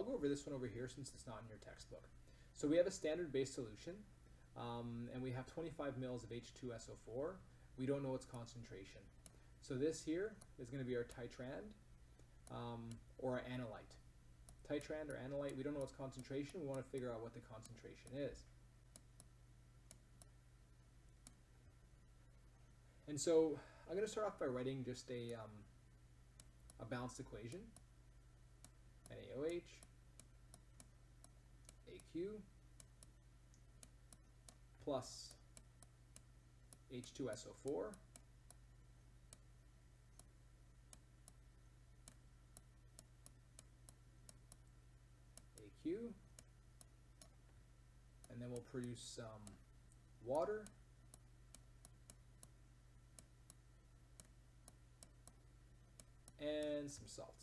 I'll go over this one over here since it's not in your textbook. So we have a standard base solution, and we have 25 mils of H2SO4. We don't know its concentration. So this here is going to be our titrand, or our analyte. Titrand or analyte, we don't know its concentration. We want to figure out what the concentration is. And so I'm going to start off by writing just a balanced equation. NaOH, AQ, plus H2SO4, AQ, and then we'll produce some water, and some salt.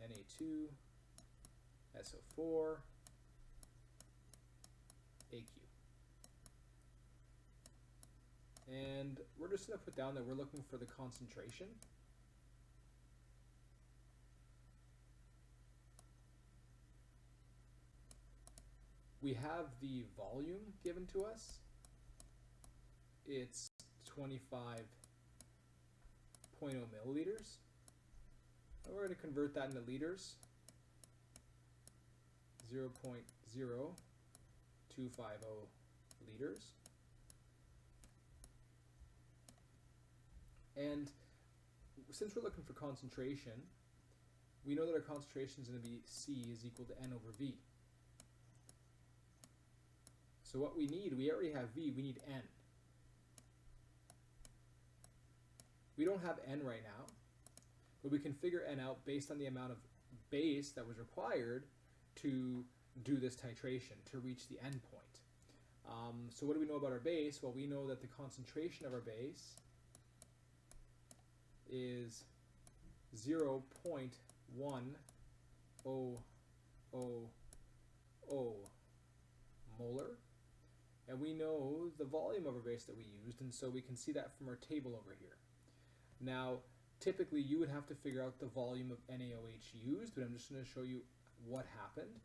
Na2SO4, AQ. And we're just going to put down that we're looking for the concentration. We have the volume given to us. It's 25.0 milliliters. And we're going to convert that into liters. 0.0250 liters. And since we're looking for concentration, we know that our concentration is going to be C is equal to N over V. So what we need, we already have V, we need N. We don't have N right now, but we can figure N out based on the amount of base that was required to do this titration, to reach the end point. So what do we know about our base? Well, we know that the concentration of our base is 0.1000 molar. And we know the volume of our base that we used, and so we can see that from our table over here. Now, typically you would have to figure out the volume of NaOH used, but I'm just going to show you what happened.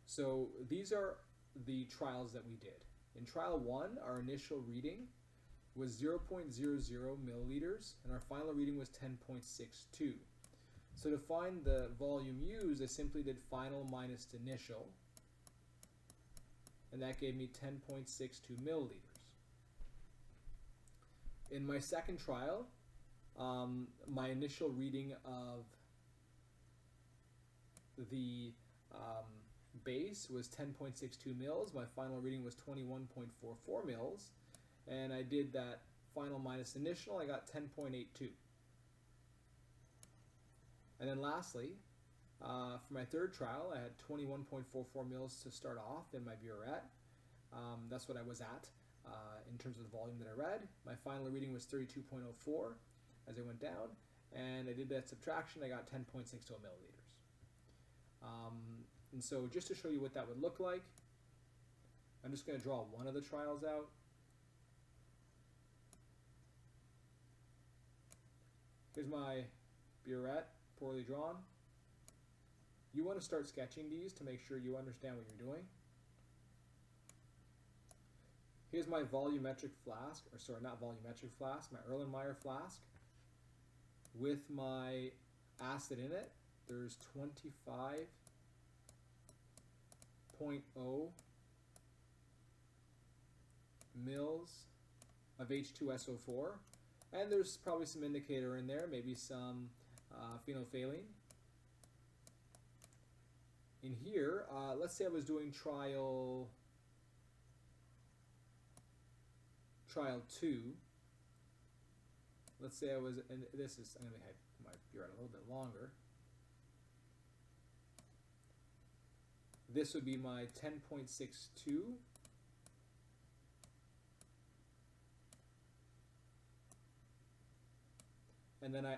So these are the trials that we did. In trial 1, our initial reading was 0.00 milliliters, and our final reading was 10.62. So to find the volume used, I simply did final minus initial, and that gave me 10.62 milliliters. In my second trial, my initial reading of the base was 10.62 mils. My final reading was 21.44 mils. And I did that final minus initial, I got 10.82. And then lastly, for my third trial, I had 21.44 mils to start off in my burette. That's what I was at in terms of the volume that I read. My final reading was 32.04 as I went down, and I did that subtraction, I got 10.60 milliliters. And so just to show you what that would look like, I'm just going to draw one of the trials out. Here's my burette, poorly drawn. You want to start sketching these to make sure you understand what you're doing. Here's my volumetric flask, or sorry, not volumetric flask, my Erlenmeyer flask with my acid in it. There's 25.0 mils of H2SO4, and there's probably some indicator in there, maybe some phenolphthalein. In here, let's say I was doing trial 2. Let's say I was, and this is, I'm going to make my burette a little bit longer. This would be my 10.62. And then I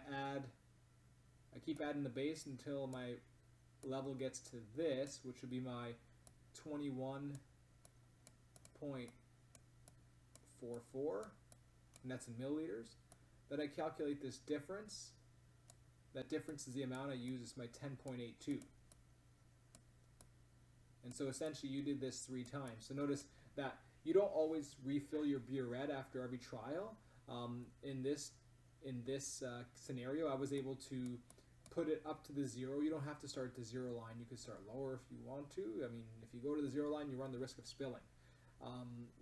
keep adding the base until my level gets to this, which would be my 21.44, and that's in milliliters. Then I calculate this difference, that difference is the amount I use is my 10.82. And so essentially you did this 3 times. So notice that you don't always refill your beer red after every trial. In this scenario, I was able to put it up to the 0. You don't have to start at the 0 line. You could start lower if you want to. I mean, if you go to the 0 line, you run the risk of spilling.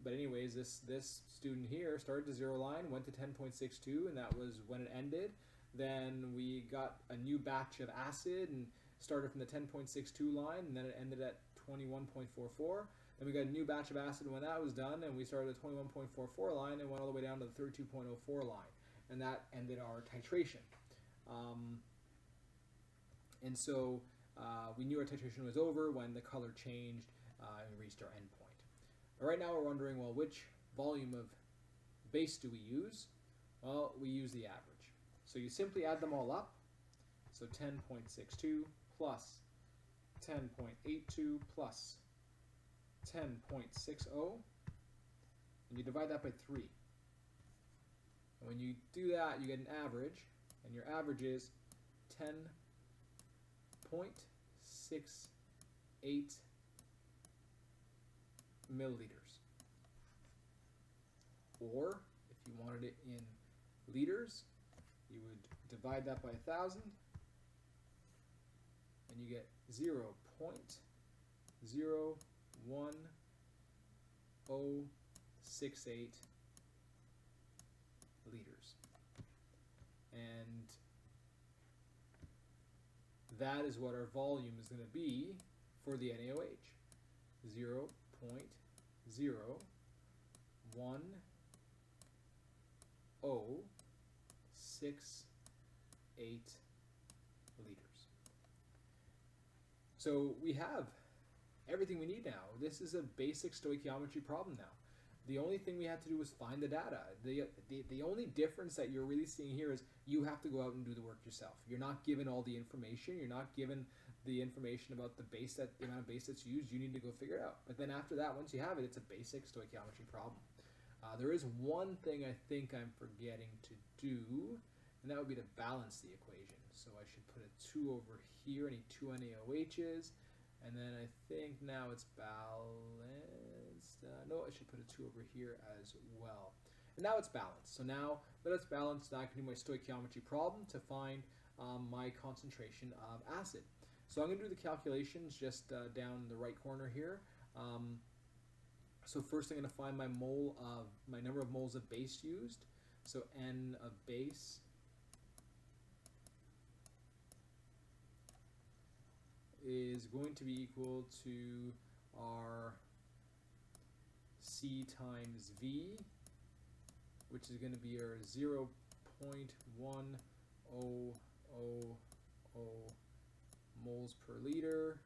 But anyways, this student here started the 0 line, went to 10.62, and that was when it ended. Then we got a new batch of acid and started from the 10.62 line, and then it ended at 21.44. Then we got a new batch of acid when that was done, and we started at 21.44 line and went all the way down to the 32.04 line. And that ended our titration. And so we knew our titration was over when the color changed and we reached our endpoint. Right now we're wondering, well, which volume of base do we use? Well, we use the average. So you simply add them all up. So 10.62 plus 10.82 plus 10.60, and you divide that by 3. And when you do that, you get an average, and your average is 10.68 milliliters. Or, if you wanted it in liters, you would divide that by 1,000, and you get 0.01068 liters. And that is what our volume is going to be for the NaOH. 0.01068 liters. So we have everything we need now. This is a basic stoichiometry problem now. The only thing we had to do was find the data. The only difference that you're really seeing here is you have to go out and do the work yourself. You're not given all the information. You're not given the information about the amount of base that's used. You need to go figure it out. But then after that, once you have it, it's a basic stoichiometry problem. There is one thing I think I'm forgetting to do, and that would be to balance the equation. So I should put a 2 over here. I need 2 NaOHs. And then I think now it's balanced. No, I should put a 2 over here as well. And now it's balanced. So now that it's balanced, now I can do my stoichiometry problem to find my concentration of acid. So I'm going to do the calculations just down in the right corner here. So first I'm going to find my number of moles of base used. So N of base is going to be equal to our C times V, which is going to be our 0.1000 moles per liter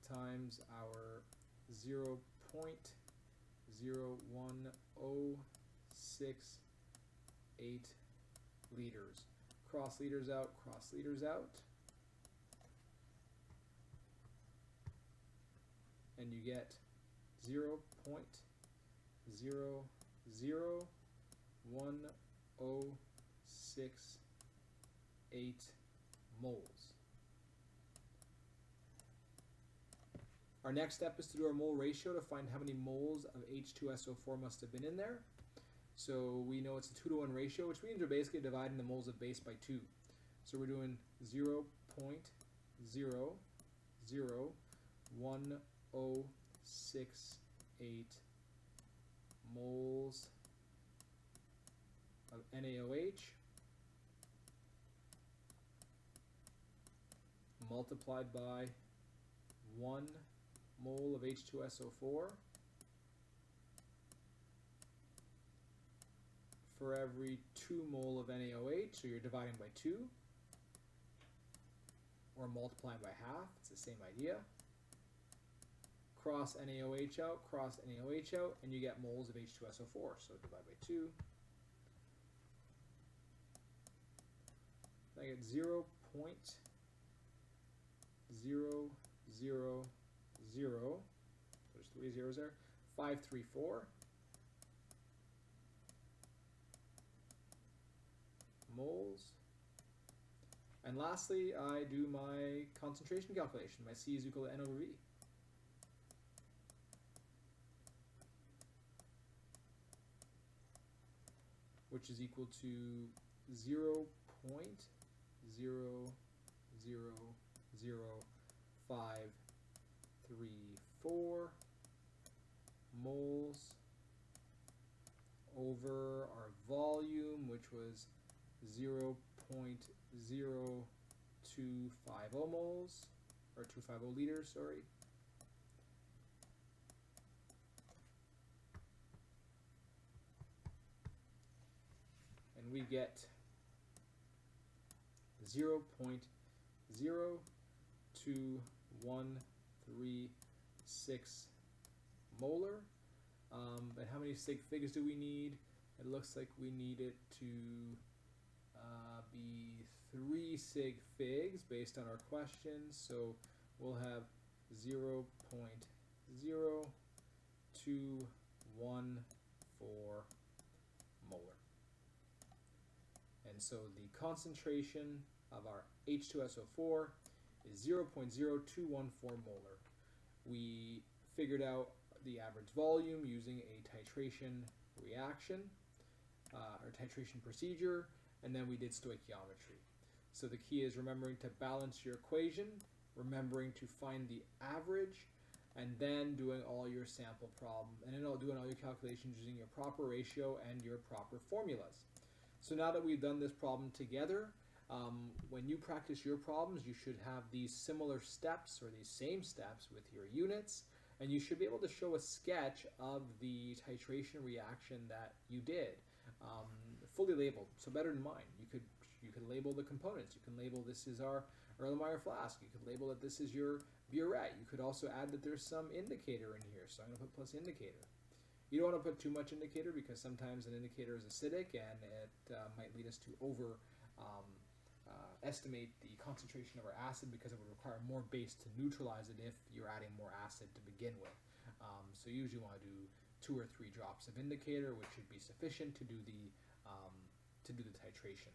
times our 0.01068 liters. Cross liters out, cross liters out. And you get 0.00168 moles. Our next step is to do our mole ratio to find how many moles of H2SO4 must have been in there. So we know it's a 2-to-1 ratio, which means we're basically dividing the moles of base by 2. So we're doing 0.00168 moles of NaOH multiplied by 1 mole of H2SO4 for every 2 mole of NaOH, so you're dividing by 2, or multiplying by half, it's the same idea. Cross NaOH out, and you get moles of H2SO4, so divide by 2. I get 0.000, there's 3 zeros there, 534. moles. And lastly, I do my concentration calculation. My C is equal to N over V. Which is equal to 0.0000534 moles over our volume, which was 0.0250 moles, or 250 liters, sorry. And we get 0.02136 molar. But how many sig figs do we need? It looks like we need it to be 3 sig figs based on our questions. So we'll have 0.0214 molar. And so the concentration of our H2SO4 is 0.0214 molar. We figured out the average volume using a titration reaction, or titration procedure, and then we did stoichiometry. So the key is remembering to balance your equation, remembering to find the average, and then doing all your sample problem, and then doing all your calculations using your proper ratio and your proper formulas. So now that we've done this problem together, when you practice your problems, you should have these similar steps or these same steps with your units, and you should be able to show a sketch of the titration reaction that you did, fully labeled, so better than mine. You could label the components. You can label this is our Erlenmeyer flask. You could label that this is your burette. You could also add that there's some indicator in here, so I'm going to put plus indicator. You don't want to put too much indicator because sometimes an indicator is acidic and it might lead us to estimate the concentration of our acid because it would require more base to neutralize it if you're adding more acid to begin with. So you usually want to do 2 or 3 drops of indicator, which should be sufficient to do the titration.